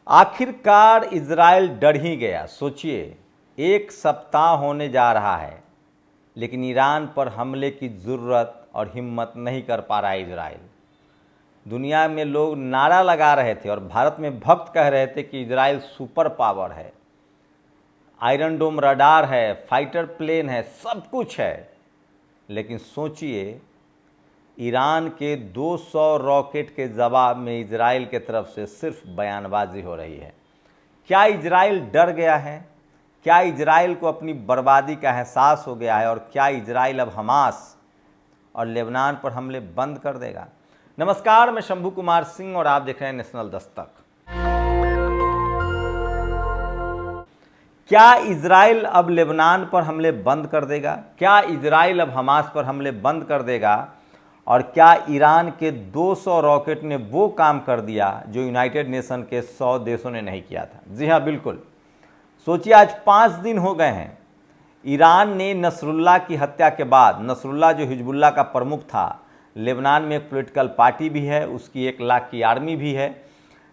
आखिरकार इजराइल डर ही गया। सोचिए, एक सप्ताह होने जा रहा है लेकिन ईरान पर हमले की ज़रूरत और हिम्मत नहीं कर पा रहा है इजराइल। दुनिया में लोग नारा लगा रहे थे और भारत में भक्त कह रहे थे कि इजराइल सुपर पावर है, आयरन डोम रडार है, फाइटर प्लेन है, सब कुछ है। लेकिन सोचिए, ईरान के 200 रॉकेट के जवाब में इजराइल के तरफ से सिर्फ बयानबाजी हो रही है। क्या इजराइल डर गया है? क्या इजराइल को अपनी बर्बादी का एहसास हो गया है? और क्या इजराइल अब हमास और लेबनान पर हमले बंद कर देगा? नमस्कार, मैं शंभू कुमार सिंह और आप देख रहे हैं नेशनल दस्तक। क्या इजराइल अब लेबनान पर हमले बंद कर देगा? क्या इजराइल अब हमास पर हमले बंद कर देगा? और क्या ईरान के 200 रॉकेट ने वो काम कर दिया जो यूनाइटेड नेशन के 100 देशों ने नहीं किया था? जी हाँ, बिल्कुल। सोचिए, आज 5 दिन हो गए हैं ईरान ने नसरुल्लाह की हत्या के बाद, नसरुल्लाह जो हिजबुल्लाह का प्रमुख था, लेबनान में एक पॉलिटिकल पार्टी भी है, उसकी 1 लाख की आर्मी भी है,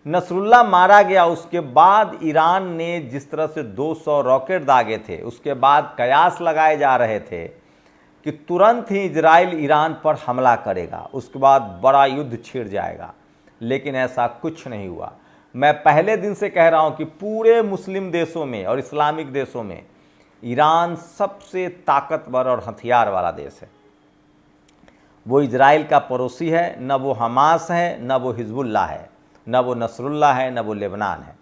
नसरुल्लाह मारा गया। उसके बाद ईरान ने जिस तरह से 200 रॉकेट दागे थे, उसके बाद कयास लगाए जा रहे थे कि तुरंत ही इजराइल ईरान पर हमला करेगा, उसके बाद बड़ा युद्ध छिड़ जाएगा। लेकिन ऐसा कुछ नहीं हुआ। मैं पहले दिन से कह रहा हूं कि पूरे मुस्लिम देशों में और इस्लामिक देशों में ईरान सबसे ताकतवर और हथियार वाला देश है। वो इजराइल का पड़ोसी है, न वो हमास है, न वो हिजबुल्लाह है, न वो नसरुल्लाह है, न वो लेबनान है।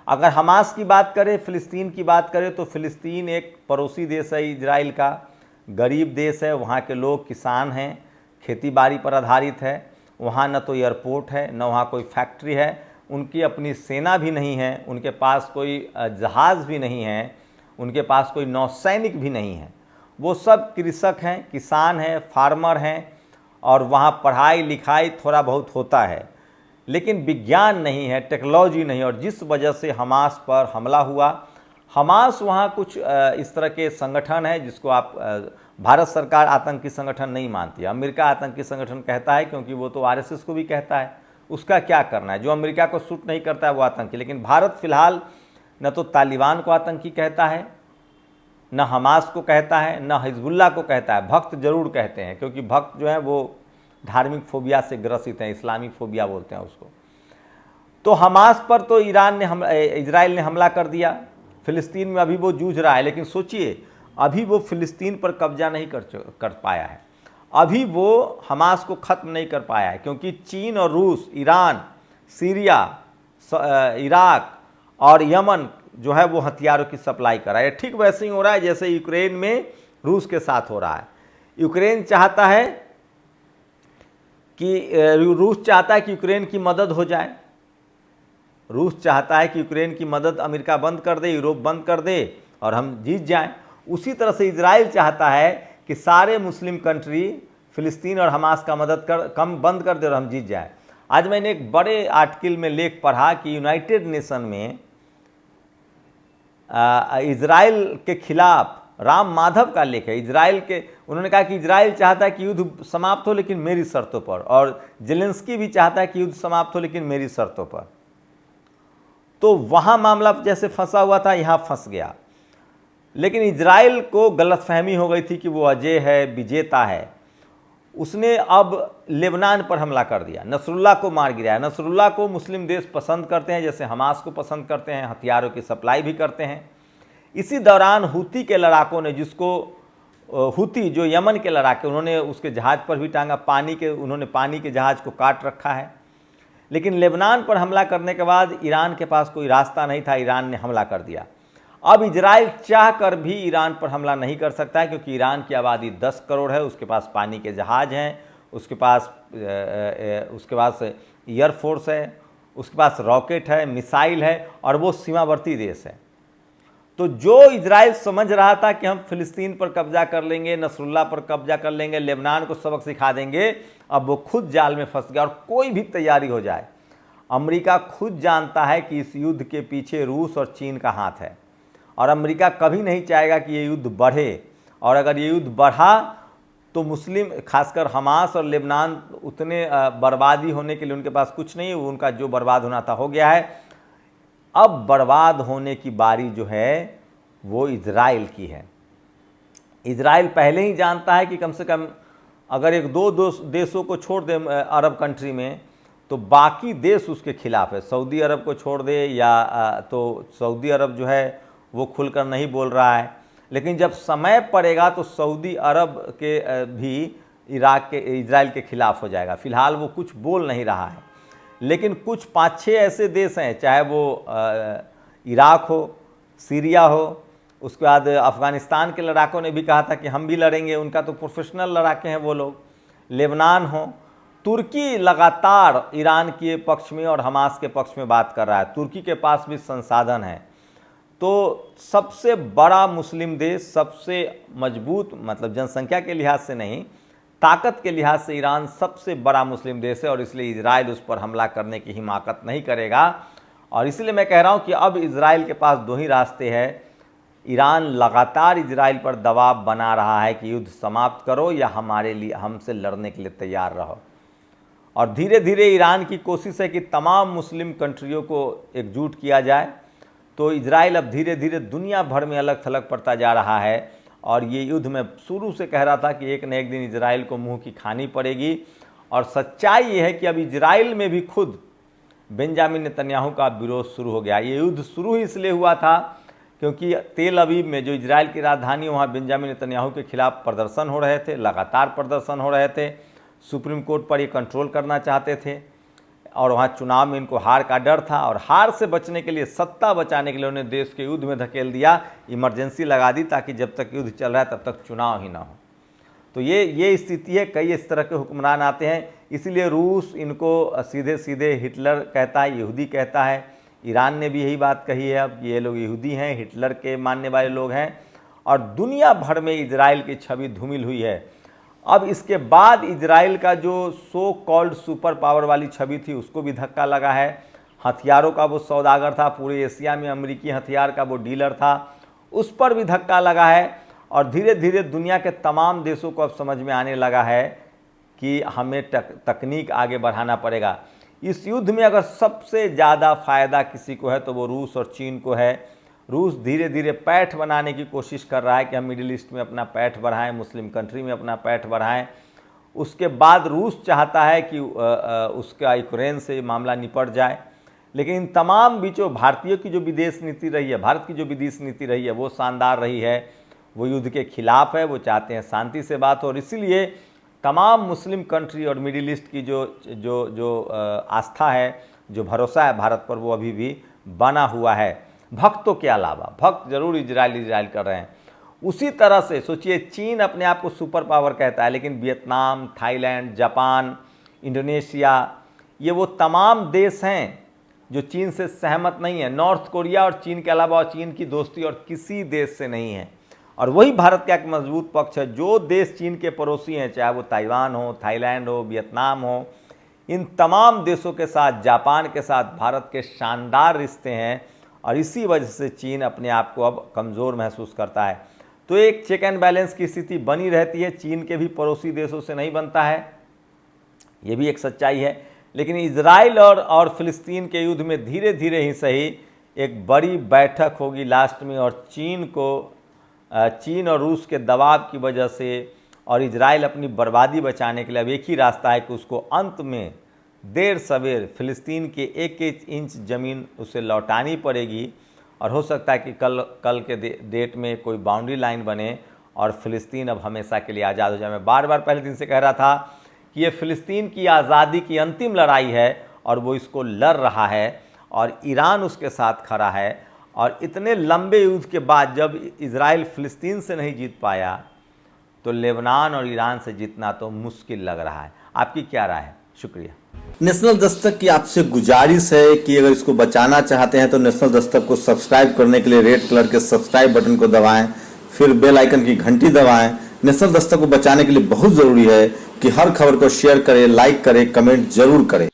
अगर हमास की बात करें, फ़िलिस्तीन की बात करें, तो फ़िलिस्तीन एक पड़ोसी देश है इजराइल का, गरीब देश है। वहाँ के लोग किसान हैं, खेती बाड़ी पर आधारित है। वहाँ न तो एयरपोर्ट है, न वहाँ कोई फैक्ट्री है, उनकी अपनी सेना भी नहीं है, उनके पास कोई जहाज़ भी नहीं है, उनके पास कोई नौसैनिक भी नहीं है। वो सब कृषक हैं, किसान हैं, फार्मर हैं, और वहाँ पढ़ाई लिखाई थोड़ा बहुत होता है, लेकिन विज्ञान नहीं है, टेक्नोलॉजी नहीं है। और जिस वजह से हमास पर हमला हुआ, हमास वहाँ कुछ इस तरह के संगठन है जिसको आप भारत सरकार आतंकी संगठन नहीं मानती है, अमेरिका आतंकी संगठन कहता है, क्योंकि वो तो आरएसएस को भी कहता है। उसका क्या करना है? जो अमेरिका को सूट नहीं करता है वो आतंकी। लेकिन भारत फिलहाल न तो तालिबान को आतंकी कहता है, न हमास को कहता है, न हिजबुल्लाह को कहता है। भक्त जरूर कहते हैं, क्योंकि भक्त जो है वो धार्मिक फोबिया से ग्रसित हैं, इस्लामिक फोबिया बोलते हैं उसको। तो हमास पर तो इजराइल ने हमला कर दिया। फ़िलिस्तीन में अभी वो जूझ रहा है, लेकिन सोचिए, अभी वो फ़िलिस्तीन पर कब्जा नहीं कर पाया है, अभी वो हमास को ख़त्म नहीं कर पाया है, क्योंकि चीन और रूस, ईरान, सीरिया, इराक और यमन जो है वो हथियारों की सप्लाई कर रहा है। ठीक वैसे ही हो रहा है जैसे यूक्रेन में रूस के साथ हो रहा है। यूक्रेन चाहता है कि रूस चाहता है कि यूक्रेन की मदद हो जाए, रूस चाहता है कि यूक्रेन की मदद अमेरिका बंद कर दे, यूरोप बंद कर दे और हम जीत जाएं। उसी तरह से इजराइल चाहता है कि सारे मुस्लिम कंट्री फ़िलिस्तीन और हमास का मदद कम बंद कर दे और हम जीत जाएं। आज मैंने एक बड़े आर्टिकल में लेख पढ़ा कि यूनाइटेड नेशन में इजराइल के खिलाफ, राम माधव का लेख है, इजराइल के, उन्होंने कहा कि इजराइल चाहता है कि युद्ध समाप्त हो लेकिन मेरी शर्तों पर, और जेलेंस्की भी चाहता है कि युद्ध समाप्त हो लेकिन मेरी शर्तों पर। तो वहाँ मामला जैसे फंसा हुआ था, यहाँ फंस गया। लेकिन इजराइल को गलतफहमी हो गई थी कि वो अजय है, विजेता है। उसने अब लेबनान पर हमला कर दिया, नसरुल्लाह को मार गिराया। नसरुल्लाह को मुस्लिम देश पसंद करते हैं, जैसे हमास को पसंद करते हैं, हथियारों की सप्लाई भी करते हैं। इसी दौरान हूती के लड़ाकों ने, जिसको हूती जो यमन के लड़ाके, उन्होंने उसके जहाज़ पर भी टांगा, उन्होंने पानी के जहाज़ को काट रखा है। लेकिन लेबनान पर हमला करने के बाद ईरान के पास कोई रास्ता नहीं था, ईरान ने हमला कर दिया। अब इजराइल चाह कर भी ईरान पर हमला नहीं कर सकता है, क्योंकि ईरान की आबादी 10 करोड़ है, उसके पास पानी के जहाज़ हैं, उसके पास एयरफोर्स है, उसके पास रॉकेट है, मिसाइल है, और वो सीमावर्ती देश है। तो जो इजराइल समझ रहा था कि हम फ़िलिस्तीन पर कब्जा कर लेंगे, नसरुल्लाह पर कब्जा कर लेंगे, लेबनान को सबक सिखा देंगे, अब वो खुद जाल में फंस गया। और कोई भी तैयारी हो जाए, अमेरिका खुद जानता है कि इस युद्ध के पीछे रूस और चीन का हाथ है, और अमेरिका कभी नहीं चाहेगा कि ये युद्ध बढ़े। और अगर ये युद्ध बढ़ा तो मुस्लिम, खासकर हमास और लेबनान, उतने बर्बादी होने के लिए उनके पास कुछ नहीं है, उनका जो बर्बाद होना था हो गया है। अब बर्बाद होने की बारी जो है वो इजराइल की है। इजराइल पहले ही जानता है कि कम से कम अगर एक दो देशों को छोड़ दे अरब कंट्री में, तो बाकी देश उसके खिलाफ है। सऊदी अरब को छोड़ दे या तो सऊदी अरब जो है वो खुलकर नहीं बोल रहा है, लेकिन जब समय पड़ेगा तो सऊदी अरब के भी इजराइल के खिलाफ हो जाएगा। फिलहाल वो कुछ बोल नहीं रहा है, लेकिन कुछ 5-6 ऐसे देश हैं, चाहे वो इराक हो, सीरिया हो, उसके बाद अफ़गानिस्तान के लड़ाकों ने भी कहा था कि हम भी लड़ेंगे, उनका तो प्रोफेशनल लड़ाके हैं वो लोग, लेबनान हो, तुर्की लगातार ईरान के पक्ष में और हमास के पक्ष में बात कर रहा है। तुर्की के पास भी संसाधन है। तो सबसे बड़ा मुस्लिम देश, सबसे मजबूत, मतलब जनसंख्या के लिहाज से नहीं, ताकत के लिहाज से ईरान सबसे बड़ा मुस्लिम देश है, और इसलिए इजराइल उस पर हमला करने की हिमाकत नहीं करेगा। और इसलिए मैं कह रहा हूं कि अब इजराइल के पास 2 ही रास्ते हैं। ईरान लगातार इजराइल पर दबाव बना रहा है कि युद्ध समाप्त करो या हमारे लिए, हमसे लड़ने के लिए तैयार रहो। और धीरे धीरे ईरान की कोशिश है कि तमाम मुस्लिम कंट्रियों को एकजुट किया जाए। तो इजराइल अब धीरे धीरे दुनिया भर में अलग थलग पड़ता जा रहा है, और ये युद्ध में शुरू से कह रहा था कि एक न एक दिन इजराइल को मुंह की खानी पड़ेगी। और सच्चाई ये है कि अब इजराइल में भी खुद बेंजामिन नेतन्याहू का विरोध शुरू हो गया। ये युद्ध शुरू ही इसलिए हुआ था क्योंकि तेल अवीव में, जो इजराइल की राजधानी, वहाँ बेंजामिन नेतन्याहू के खिलाफ प्रदर्शन हो रहे थे, लगातार प्रदर्शन हो रहे थे। सुप्रीम कोर्ट पर ये कंट्रोल करना चाहते थे, और वहाँ चुनाव में इनको हार का डर था, और हार से बचने के लिए, सत्ता बचाने के लिए उन्हें देश के युद्ध में धकेल दिया, इमरजेंसी लगा दी ताकि जब तक युद्ध चल रहा है तब तक चुनाव ही ना हो। तो ये स्थिति है। कई इस तरह के हुक्मरान आते हैं, इसीलिए रूस इनको सीधे सीधे हिटलर कहता है, यहूदी कहता है। ईरान ने भी यही बात कही है अब, ये लोग यहूदी हैं, हिटलर के मानने वाले लोग हैं। और दुनिया भर में इजराइल की छवि धूमिल हुई है। अब इसके बाद इजराइल का जो सो कॉल्ड सुपर पावर वाली छवि थी उसको भी धक्का लगा है। हथियारों का वो सौदागर था, पूरे एशिया में अमेरिकी हथियार का वो डीलर था, उस पर भी धक्का लगा है। और धीरे धीरे दुनिया के तमाम देशों को अब समझ में आने लगा है कि हमें तकनीक आगे बढ़ाना पड़ेगा। इस युद्ध में अगर सबसे ज़्यादा फ़ायदा किसी को है तो वो रूस और चीन को है। रूस धीरे धीरे पैठ बनाने की कोशिश कर रहा है कि हम मिडिल ईस्ट में अपना पैठ बढ़ाएं, मुस्लिम कंट्री में अपना पैठ बढ़ाएं। उसके बाद रूस चाहता है कि उसका यूक्रेन से मामला निपट जाए। लेकिन इन तमाम बीचों भारतीयों की जो विदेश नीति रही है, भारत की जो विदेश नीति रही है, वो शानदार रही है। वो युद्ध के खिलाफ है, वो चाहते हैं शांति से बात हो, और इसीलिए तमाम मुस्लिम कंट्री और मिडिल ईस्ट की जो आस्था है, जो भरोसा है भारत पर, वो अभी भी बना हुआ है। भक्तों के अलावा, भक्त जरूर इजराइल कर रहे हैं। उसी तरह से सोचिए, चीन अपने आप को सुपर पावर कहता है, लेकिन वियतनाम, थाईलैंड, जापान, इंडोनेशिया, ये वो तमाम देश हैं जो चीन से सहमत नहीं है। नॉर्थ कोरिया और चीन के अलावा चीन की दोस्ती और किसी देश से नहीं है। और वही भारत का एक मजबूत पक्ष है। जो देश चीन के पड़ोसी हैं, चाहे वो ताइवान हो, थाईलैंड हो, वियतनाम हो, इन तमाम देशों के साथ, जापान के साथ भारत के शानदार रिश्ते हैं। और इसी वजह से चीन अपने आप को अब कमज़ोर महसूस करता है। तो एक चेक एंड बैलेंस की स्थिति बनी रहती है। चीन के भी पड़ोसी देशों से नहीं बनता है, ये भी एक सच्चाई है। लेकिन इजराइल और फिलिस्तीन के युद्ध में धीरे धीरे ही सही एक बड़ी बैठक होगी लास्ट में, और चीन और रूस के दबाव की वजह से और इजराइल अपनी बर्बादी बचाने के लिए अब एक ही रास्ता है कि उसको अंत में देर सवेर फिलिस्तीन के एक एक इंच ज़मीन उसे लौटानी पड़ेगी। और हो सकता है कि कल के डेट में कोई बाउंड्री लाइन बने और फिलिस्तीन अब हमेशा के लिए आज़ाद हो जाए। मैं बार बार पहले दिन से कह रहा था कि ये फिलिस्तीन की आज़ादी की अंतिम लड़ाई है, और वो इसको लड़ रहा है, और ईरान उसके साथ खड़ा है। और इतने लंबे युद्ध के बाद जब इजराइल फिलिस्तीन से नहीं जीत पाया, तो लेबनान और ईरान से जीतना तो मुश्किल लग रहा है। आपकी क्या राय है? शुक्रिया। नेशनल दस्तक की आपसे गुजारिश है कि अगर इसको बचाना चाहते हैं तो नेशनल दस्तक को सब्सक्राइब करने के लिए रेड कलर के सब्सक्राइब बटन को दबाएं, फिर बेल आइकन की घंटी दबाएं। नेशनल दस्तक को बचाने के लिए बहुत ज़रूरी है कि हर खबर को शेयर करें, लाइक करें, कमेंट जरूर करें।